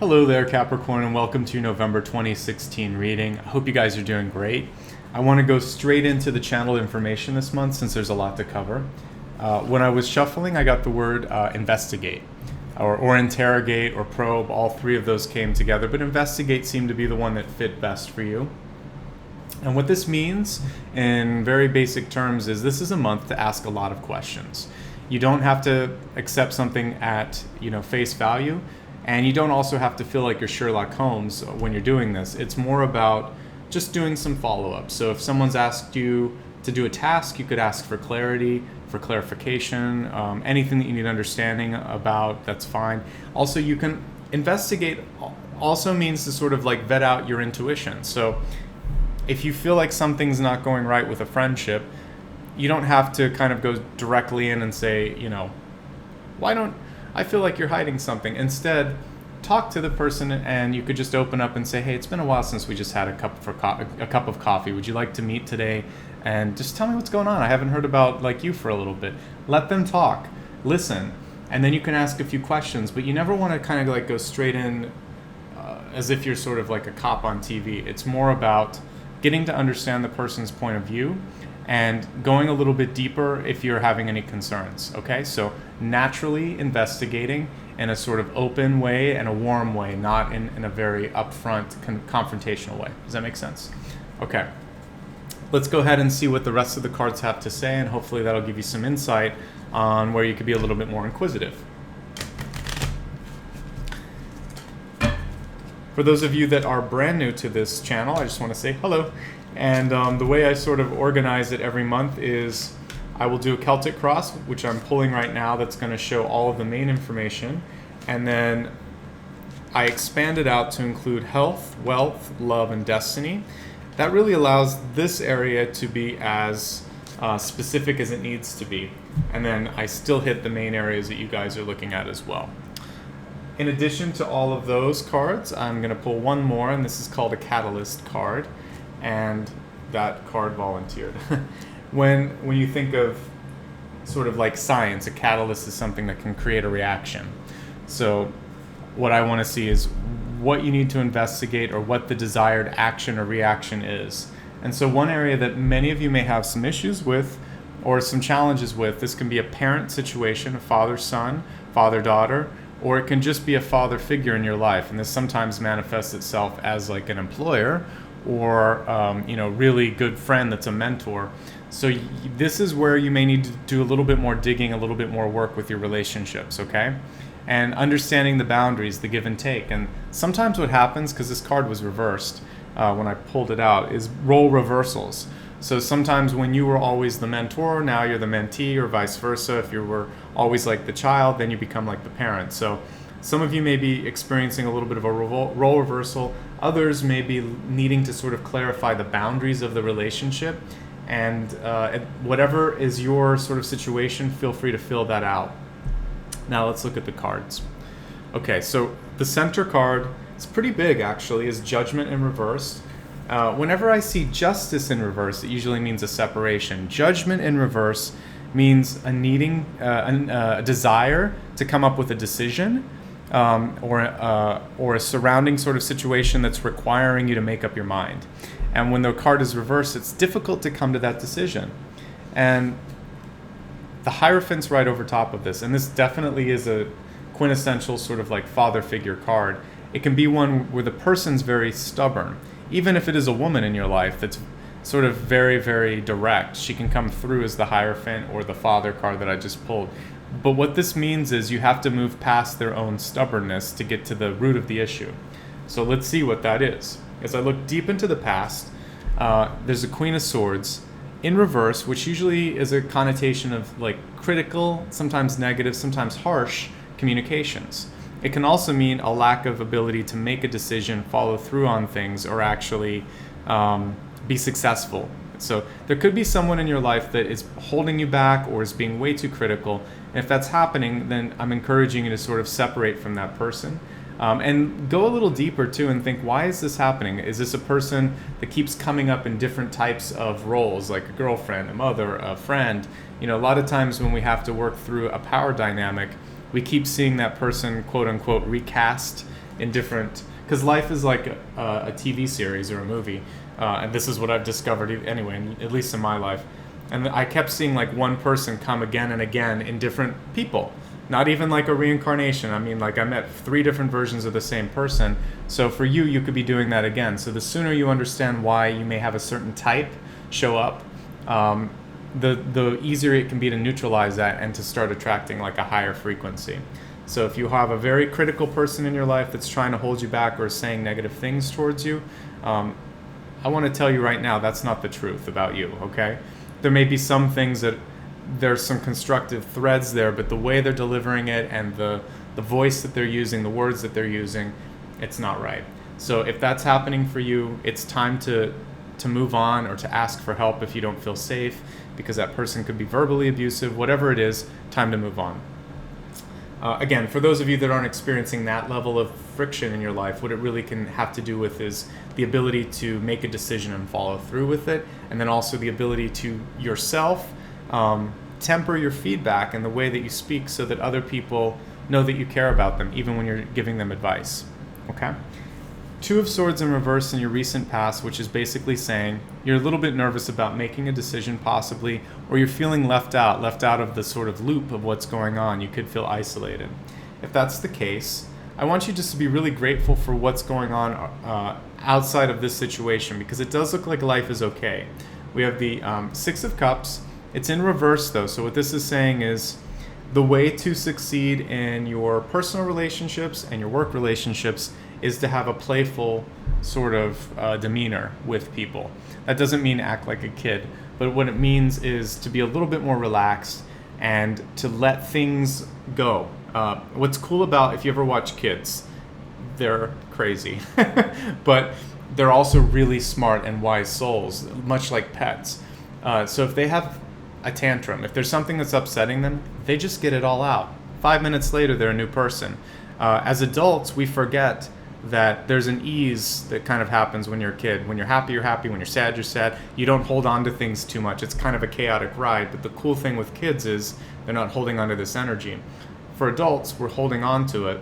Hello there, Capricorn, and welcome to November 2016 reading. I hope you guys are doing great. I want to go straight into the channel information this month since there's a lot to cover. When I was shuffling, I got the word investigate, or interrogate, or probe. All three of those came together, but investigate seemed to be the one that fit best for you. And what this means, in very basic terms, is this is a month to ask a lot of questions. You don't have to accept something at face value. And you don't also have to feel like you're Sherlock Holmes when you're doing this. It's more about just doing some follow-up. So if someone's asked you to do a task, you could ask for clarity, for clarification, anything that you need understanding about, that's fine. Also, you can investigate, also means to sort of like vet out your intuition. So if you feel like something's not going right with a friendship, you don't have to kind of go directly in and say, why don't I feel like you're hiding something. Instead, talk to the person, and you could just open up and say, hey, it's been a while since we just had a cup of coffee. Would you like to meet today? And just tell me what's going on. I haven't heard about you for a little bit. Let them talk, listen, and then you can ask a few questions. But you never want to kind of go straight in as if you're sort of like a cop on TV. It's more about getting to understand the person's point of view and going a little bit deeper if you're having any concerns, okay? So naturally investigating in a sort of open way and a warm way, not in a very upfront confrontational way. Does that make sense? Okay. Let's go ahead and see what the rest of the cards have to say, and hopefully that'll give you some insight on where you could be a little bit more inquisitive. For those of you that are brand new to this channel, I just want to say hello. And the way I sort of organize it every month is I will do a Celtic cross, which I'm pulling right now, that's going to show all of the main information. And then I expand it out to include health, wealth, love, and destiny. That really allows this area to be as specific as it needs to be. And then I still hit the main areas that you guys are looking at as well. In addition to all of those cards, I'm going to pull one more, and this is called a catalyst card. And that card volunteered. When you think of sort of like science, a catalyst is something that can create a reaction. So what I want to see is what you need to investigate or what the desired action or reaction is. And so one area that many of you may have some issues with or some challenges with, this can be a parent situation, a father-son, father-daughter, or it can just be a father figure in your life. And this sometimes manifests itself as like an employer or really good friend that's a mentor. So this is where you may need to do a little bit more digging, a little bit more work with your relationships, okay? And understanding the boundaries, the give and take. And sometimes what happens, because this card was reversed when I pulled it out, is role reversals. So sometimes when you were always the mentor, now you're the mentee, or vice versa. If you were always like the child, then you become like the parent. So some of you may be experiencing a little bit of a role reversal. Others may be needing to sort of clarify the boundaries of the relationship. And whatever is your sort of situation, feel free to fill that out. Now let's look at the cards. Okay, so the center card, it's pretty big actually, is Judgment in reverse. Whenever I see Justice in reverse, it usually means a separation. Judgment in reverse means a needing, a desire to come up with a decision, or a surrounding sort of situation that's requiring you to make up your mind. And when the card is reversed, it's difficult to come to that decision. And the Hierophant's right over top of this, and this definitely is a quintessential sort of like father figure card. It can be one where the person's very stubborn. Even if it is a woman in your life that's sort of very, very direct, she can come through as the Hierophant or the father card that I just pulled. But what this means is you have to move past their own stubbornness to get to the root of the issue. So let's see what that is. As I look deep into the past, there's a Queen of Swords in reverse, which usually is a connotation of like critical, sometimes negative, sometimes harsh communications. It can also mean a lack of ability to make a decision, follow through on things, or actually be successful. So there could be someone in your life that is holding you back or is being way too critical. And if that's happening, then I'm encouraging you to sort of separate from that person. And go a little deeper too and think, why is this happening? Is this a person that keeps coming up in different types of roles, like a girlfriend, a mother, a friend? A lot of times when we have to work through a power dynamic, we keep seeing that person, quote unquote, recast in different, because life is like a TV series or a movie, and this is what I've discovered anyway, at least in my life. And I kept seeing like one person come again and again in different people. Not even like a reincarnation. I mean, like I met 3 different versions of the same person. So for you, you could be doing that again. So the sooner you understand why you may have a certain type show up, the easier it can be to neutralize that and to start attracting like a higher frequency. So if you have a very critical person in your life that's trying to hold you back or is saying negative things towards you, I want to tell you right now, that's not the truth about you, okay? There may be some things that there's some constructive threads there, but the way they're delivering it and the voice that they're using, the words that they're using, it's not right. So if that's happening for you, it's time to move on or to ask for help if you don't feel safe, because that person could be verbally abusive, whatever it is, time to move on. Again, for those of you that aren't experiencing that level of friction in your life, what it really can have to do with is the ability to make a decision and follow through with it, and then also the ability to yourself temper your feedback and the way that you speak so that other people know that you care about them, even when you're giving them advice. Okay? 2 of Swords in reverse in your recent past, which is basically saying you're a little bit nervous about making a decision possibly, or you're feeling left out of the sort of loop of what's going on. You could feel isolated. If that's the case, I want you just to be really grateful for what's going on outside of this situation, because it does look like life is okay. We have the 6 of Cups. It's in reverse though, so what this is saying is the way to succeed in your personal relationships and your work relationships is to have a playful sort of demeanor with people. That doesn't mean act like a kid, but what it means is to be a little bit more relaxed and to let things go. What's cool about, if you ever watch kids, they're crazy, but they're also really smart and wise souls, much like pets. So if they have a tantrum, if there's something that's upsetting them, they just get it all out. 5 minutes later, they're a new person. As adults, we forget that there's an ease that kind of happens when you're a kid. When you're happy, you're happy. When you're sad, you're sad. You don't hold on to things too much. It's kind of a chaotic ride. But the cool thing with kids is they're not holding on to this energy. For adults, we're holding on to it.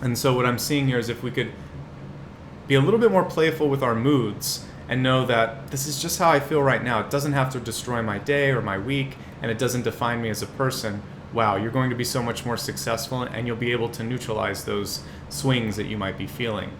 And so what I'm seeing here is if we could be a little bit more playful with our moods and know that this is just how I feel right now. It doesn't have to destroy my day or my week, and it doesn't define me as a person. Wow, you're going to be so much more successful, and you'll be able to neutralize those swings that you might be feeling.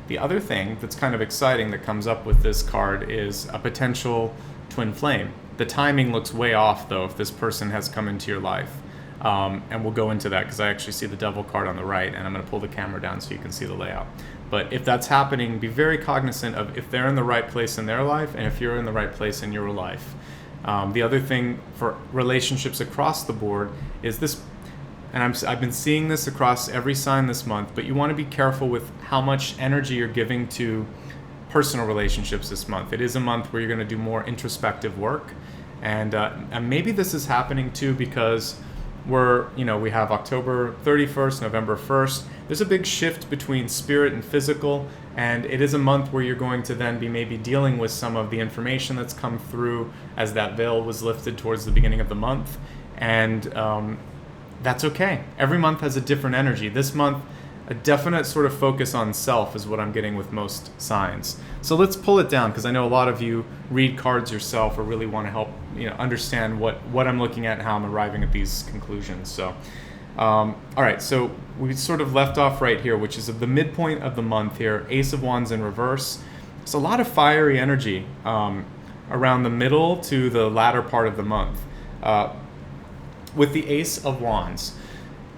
The other thing that's kind of exciting that comes up with this card is a potential twin flame. The timing looks way off, though, if this person has come into your life. And we'll go into that because I actually see the Devil card on the right, and I'm going to pull the camera down so you can see the layout. But if that's happening, be very cognizant of if they're in the right place in their life and if you're in the right place in your life. The other thing for relationships across the board is this, and I've been seeing this across every sign this month, but you want to be careful with how much energy you're giving to personal relationships this month. It is a month where you're going to do more introspective work, and maybe this is happening too because we have October 31st, November 1st. There's a big shift between spirit and physical, and it is a month where you're going to then be maybe dealing with some of the information that's come through as that veil was lifted towards the beginning of the month, and that's okay. Every month has a different energy. This month, a definite sort of focus on self is what I'm getting with most signs. So let's pull it down, because I know a lot of you read cards yourself or really want to help understand what I'm looking at and how I'm arriving at these conclusions. So, all right, so we sort of left off right here, which is the midpoint of the month here, Ace of Wands in reverse. It's a lot of fiery energy around the middle to the latter part of the month. With the Ace of Wands,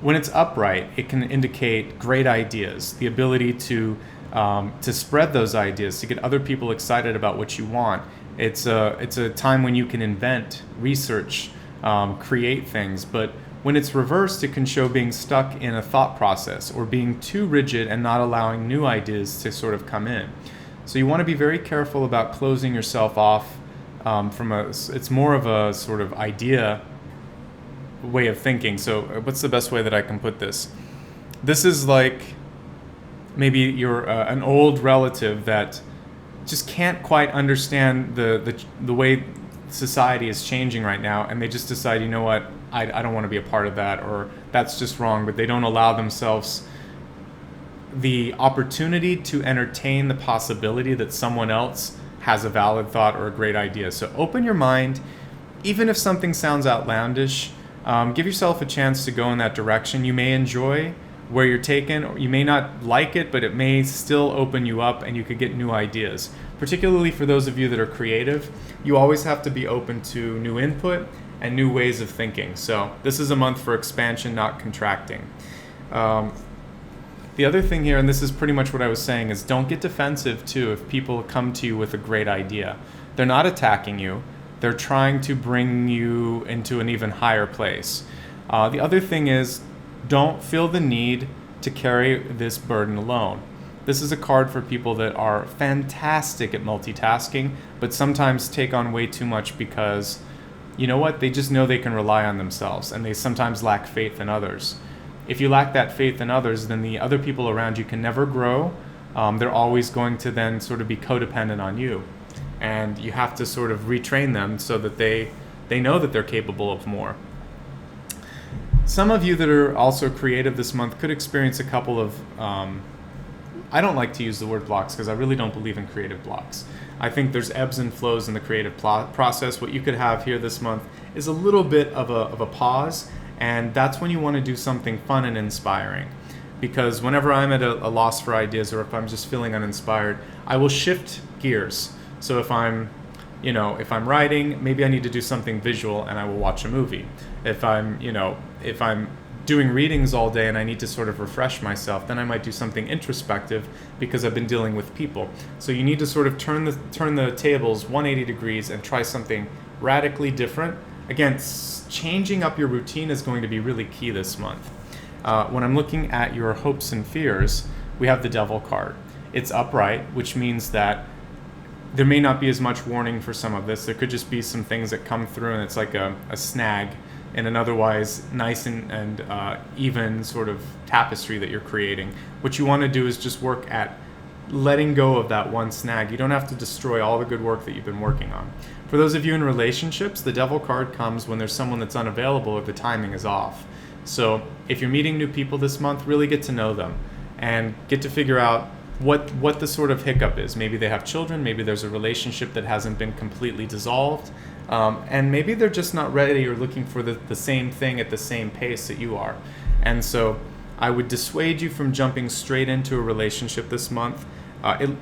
when it's upright, it can indicate great ideas, the ability to spread those ideas, to get other people excited about what you want. It's a time when you can invent, research, create things. But when it's reversed, it can show being stuck in a thought process or being too rigid and not allowing new ideas to sort of come in. So you want to be very careful about closing yourself off it's more of a sort of idea way of thinking. So what's the best way that I can put this? This is like maybe you're an old relative that just can't quite understand the way society is changing right now, and they just decide, you know what, I don't want to be a part of that, or that's just wrong, but they don't allow themselves the opportunity to entertain the possibility that someone else has a valid thought or a great idea. So open your mind, even if something sounds outlandish. Give yourself a chance to go in that direction. You may enjoy where you're taken, or you may not like it, but it may still open you up and you could get new ideas. Particularly for those of you that are creative, you always have to be open to new input and new ways of thinking. So this is a month for expansion, not contracting. The other thing here, and this is pretty much what I was saying, is don't get defensive too if people come to you with a great idea. They're not attacking you. They're trying to bring you into an even higher place. The other thing is, don't feel the need to carry this burden alone. This is a card for people that are fantastic at multitasking, but sometimes take on way too much because, you know what, they just know they can rely on themselves, and they sometimes lack faith in others. If you lack that faith in others, then the other people around you can never grow. They're always going to then sort of be codependent on you. And you have to sort of retrain them so that they know that they're capable of more. Some of you that are also creative this month could experience a couple of, I don't like to use the word blocks because I really don't believe in creative blocks. I think there's ebbs and flows in the creative process. What you could have here this month is a little bit of a pause, and that's when you want to do something fun and inspiring. Because whenever I'm at a loss for ideas, or if I'm just feeling uninspired, I will shift gears. So if I'm writing, maybe I need to do something visual and I will watch a movie. If I'm doing readings all day and I need to sort of refresh myself, then I might do something introspective because I've been dealing with people. So you need to sort of turn the tables 180 degrees and try something radically different. Again, changing up your routine is going to be really key this month. When I'm looking at your hopes and fears, we have the Devil card. It's upright, which means that there may not be as much warning for some of this. There could just be some things that come through and it's like a snag in an otherwise nice and even sort of tapestry that you're creating. What you want to do is just work at letting go of that one snag. You don't have to destroy all the good work that you've been working on. For those of you in relationships, the Devil card comes when there's someone that's unavailable or the timing is off. So if you're meeting new people this month, really get to know them and get to figure out what the sort of hiccup is. Maybe they have children, maybe there's a relationship that hasn't been completely dissolved, and maybe they're just not ready or looking for the same thing at the same pace that you are. And so I would dissuade you from jumping straight into a relationship this month.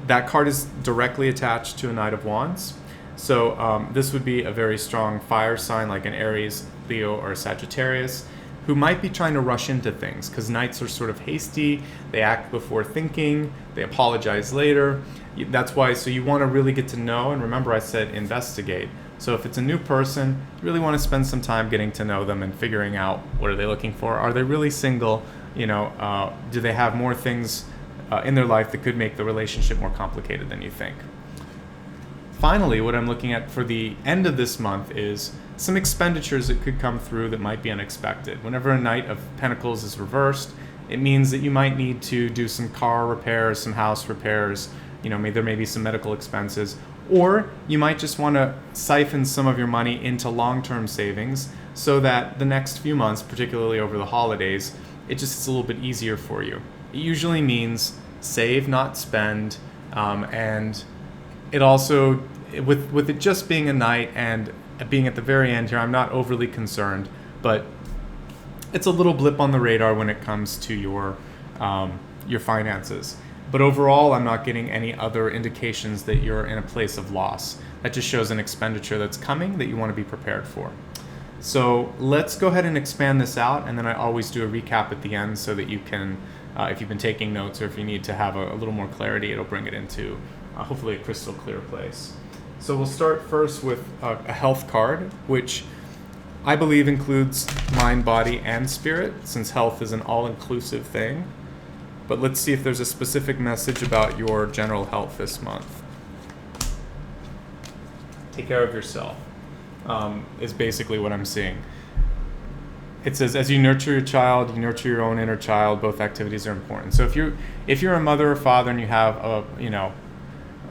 That card is directly attached to a Knight of Wands. So this would be a very strong fire sign like an Aries, Leo, or Sagittarius, who might be trying to rush into things because Knights are sort of hasty, they act before thinking, they apologize later. That's why, so you want to really get to know, and remember I said investigate. So if it's a new person, you really want to spend some time getting to know them and figuring out what are they looking for. Are they really single? Do they have more things in their life that could make the relationship more complicated than you think? Finally, what I'm looking at for the end of this month is some expenditures that could come through that might be unexpected. Whenever a Knight of Pentacles is reversed, it means that you might need to do some car repairs, some house repairs, there may be some medical expenses, or you might just want to siphon some of your money into long-term savings so that the next few months, particularly over the holidays, it just is a little bit easier for you. It usually means save, not spend, and it also, with it just being a Knight and being at the very end here, I'm not overly concerned, but it's a little blip on the radar when it comes to your finances. But overall, I'm not getting any other indications that you're in a place of loss. That just shows an expenditure that's coming that you want to be prepared for. So let's go ahead and expand this out, and then I always do a recap at the end so that you can, if you've been taking notes or if you need to have a little more clarity, it'll bring it into hopefully a crystal clear place. So we'll start first with a health card, which I believe includes mind, body, and spirit, since health is an all-inclusive thing. But let's see if there's a specific message about your general health this month. Take care of yourself, is basically what I'm seeing. It says, as you nurture your child, you nurture your own inner child. Both activities are important. So if you're a mother or father and you have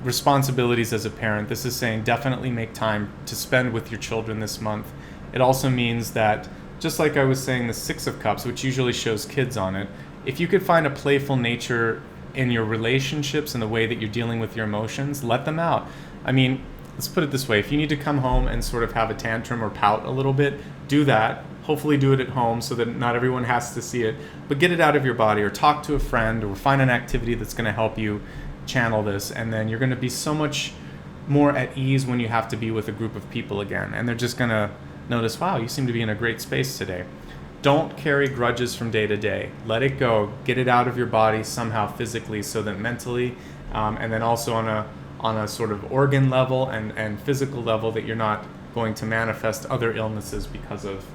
responsibilities as a parent, this is saying definitely make time to spend with your children this month. It also means that, just like I was saying, the Six of Cups, which usually shows kids on it, if you could find a playful nature in your relationships and the way that you're dealing with your emotions, let them out. I mean, let's put it this way. If you need to come home and sort of have a tantrum or pout a little bit, do that. Hopefully do it at home so that not everyone has to see it, but get it out of your body, or talk to a friend, or find an activity that's going to help you channel this, and then you're going to be so much more at ease when you have to be with a group of people again, and they're just going to notice, wow, you seem to be in a great space today. Don't carry grudges from day to day. Let it go. Get it out of your body somehow physically, so that mentally, and then also on a sort of organ level and physical level, that you're not going to manifest other illnesses because of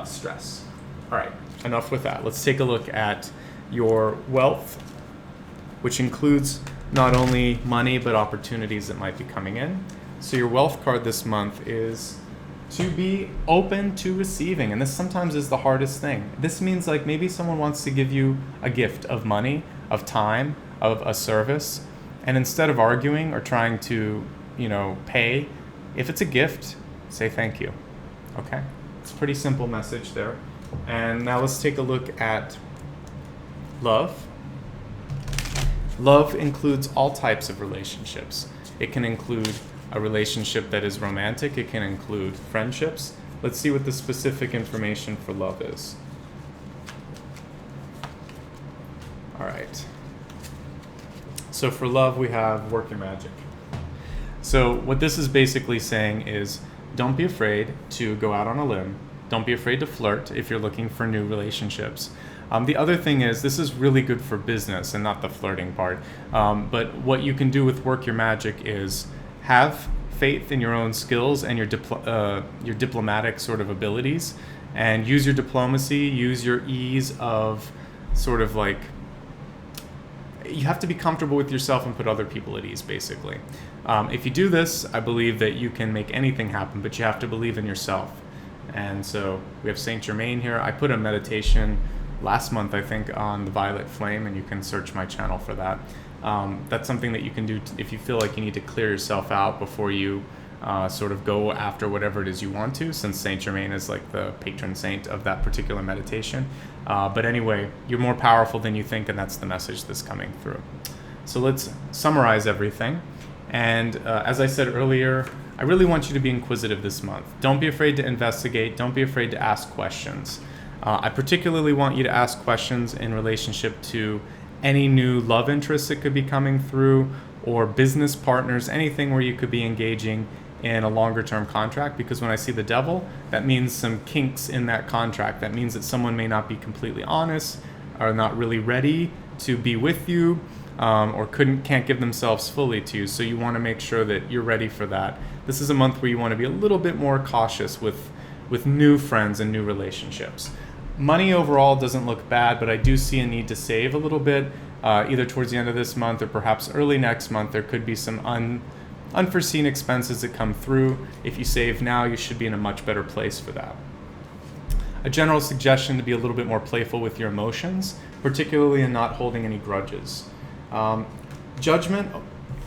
stress. All right, enough with that. Let's take a look at your wealth, which includes not only money but opportunities that might be coming in. So your wealth card this month is to be open to receiving, and this sometimes is the hardest thing. This means like maybe someone wants to give you a gift of money, of time, of a service, and instead of arguing or trying to, pay, if it's a gift, say thank you. Okay? It's a pretty simple message there. And now let's take a look at love. Love includes all types of relationships. It can include a relationship that is romantic. It can include friendships. Let's see what the specific information for love is. All right. So for love, we have work your magic. So what this is basically saying is, don't be afraid to go out on a limb. Don't be afraid to flirt if you're looking for new relationships. The other thing is, this is really good for business and not the flirting part. But what you can do with work your magic is have faith in your own skills and your diplomatic sort of abilities, and use your diplomacy, use your ease of sort of like, you have to be comfortable with yourself and put other people at ease, basically. If you do this, I believe that you can make anything happen, but you have to believe in yourself. And so we have Saint Germain here. I put a meditation last month, I think, on the violet flame, and you can search my channel for that. That's something that you can do if you feel like you need to clear yourself out before you sort of go after whatever it is you want to, since Saint Germain is like the patron saint of that particular meditation. But anyway, you're more powerful than you think, and that's the message that's coming through. So let's summarize everything. And as I said earlier, I really want you to be inquisitive this month. Don't be afraid to investigate. Don't be afraid to ask questions. I particularly want you to ask questions in relationship to any new love interests that could be coming through, or business partners, anything where you could be engaging in a longer term contract, because when I see the devil, that means some kinks in that contract. That means that someone may not be completely honest, or not really ready to be with you, or can't give themselves fully to you. So you want to make sure that you're ready for that. This is a month where you want to be a little bit more cautious with new friends and new relationships. Money overall doesn't look bad, but I do see a need to save a little bit, either towards the end of this month or perhaps early next month. There could be some unforeseen expenses that come through. If you save now, you should be in a much better place for that. A general suggestion to be a little bit more playful with your emotions, particularly in not holding any grudges. Judgment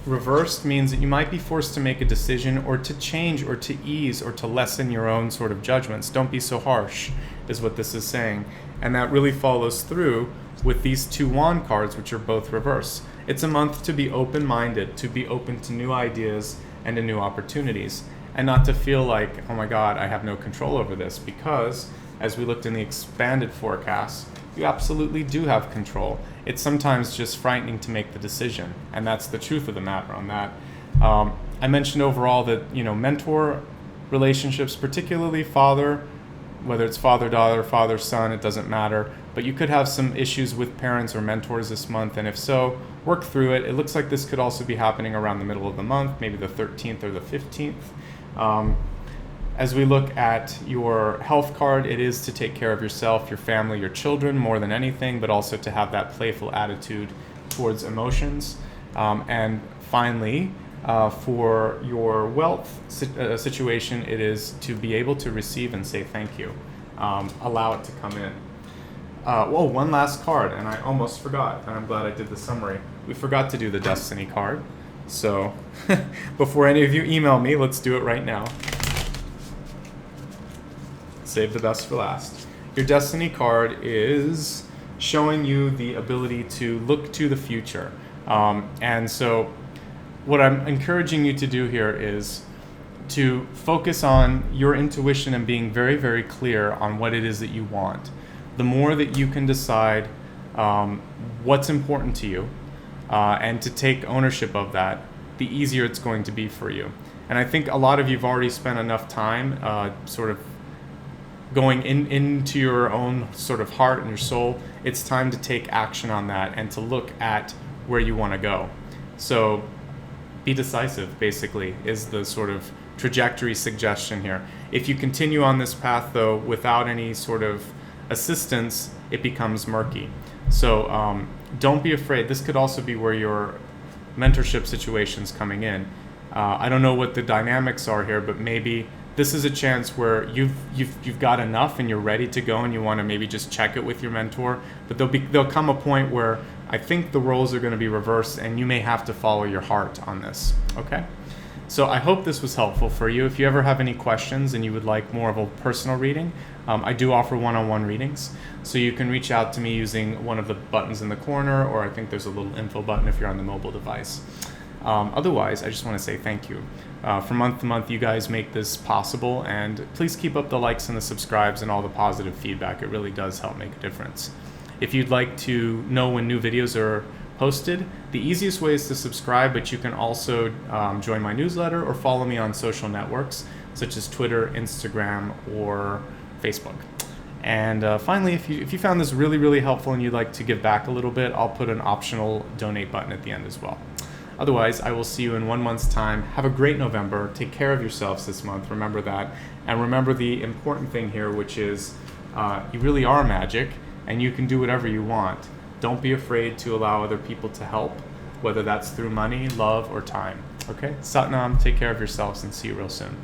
reversed means that you might be forced to make a decision, or to change, or to ease, or to lessen your own sort of judgments. Don't be so harsh, is what this is saying. And that really follows through with these two wand cards, which are both reversed. It's a month to be open-minded, to be open to new ideas and to new opportunities, and not to feel like, oh my God, I have no control over this, because as we looked in the expanded forecast, you absolutely do have control. It's sometimes just frightening to make the decision, and that's the truth of the matter on that. I mentioned overall that, mentor relationships, particularly father, whether it's father-daughter, father-son, it doesn't matter, but you could have some issues with parents or mentors this month, and if so, work through it. It looks like this could also be happening around the middle of the month, maybe the 13th or the 15th. As we look at your health card, it is to take care of yourself, your family, your children more than anything, but also to have that playful attitude towards emotions. And finally, for your wealth situation, it is to be able to receive and say thank you. Allow it to come in. One last card, and I almost forgot, and I'm glad I did the summary. We forgot to do the Destiny card. So before any of you email me, let's do it right now. Save the best for last. Your Destiny card is showing you the ability to look to the future. And so what I'm encouraging you to do here is to focus on your intuition and being very, very clear on what it is that you want. The more that you can decide what's important to you and to take ownership of that, the easier it's going to be for you. And I think a lot of you've already spent enough time sort of going into your own sort of heart and your soul. It's time to take action on that and to look at where you want to go. So be decisive, basically, is the sort of trajectory suggestion here. If you continue on this path, though, without any sort of assistance, it becomes murky. So don't be afraid. This could also be where your mentorship situation's coming in. I don't know what the dynamics are here, but maybe this is a chance where you've got enough and you're ready to go, and you want to maybe just check it with your mentor. But there'll come a point where I think the roles are going to be reversed, and you may have to follow your heart on this. Okay? So I hope this was helpful for you. If you ever have any questions and you would like more of a personal reading, I do offer one-on-one readings. So you can reach out to me using one of the buttons in the corner, or I think there's a little info button if you're on the mobile device. Otherwise, I just want to say thank you. From month to month, you guys make this possible, and please keep up the likes and the subscribes and all the positive feedback. It really does help make a difference. If you'd like to know when new videos are posted, the easiest way is to subscribe, but you can also join my newsletter or follow me on social networks such as Twitter, Instagram, or Facebook. And finally, if you found this really, really helpful and you'd like to give back a little bit, I'll put an optional donate button at the end as well. Otherwise, I will see you in 1 month's time. Have a great November. Take care of yourselves this month. Remember that. And remember the important thing here, which is you really are magic, and you can do whatever you want. Don't be afraid to allow other people to help, whether that's through money, love, or time. Okay? Satnam, take care of yourselves, and see you real soon.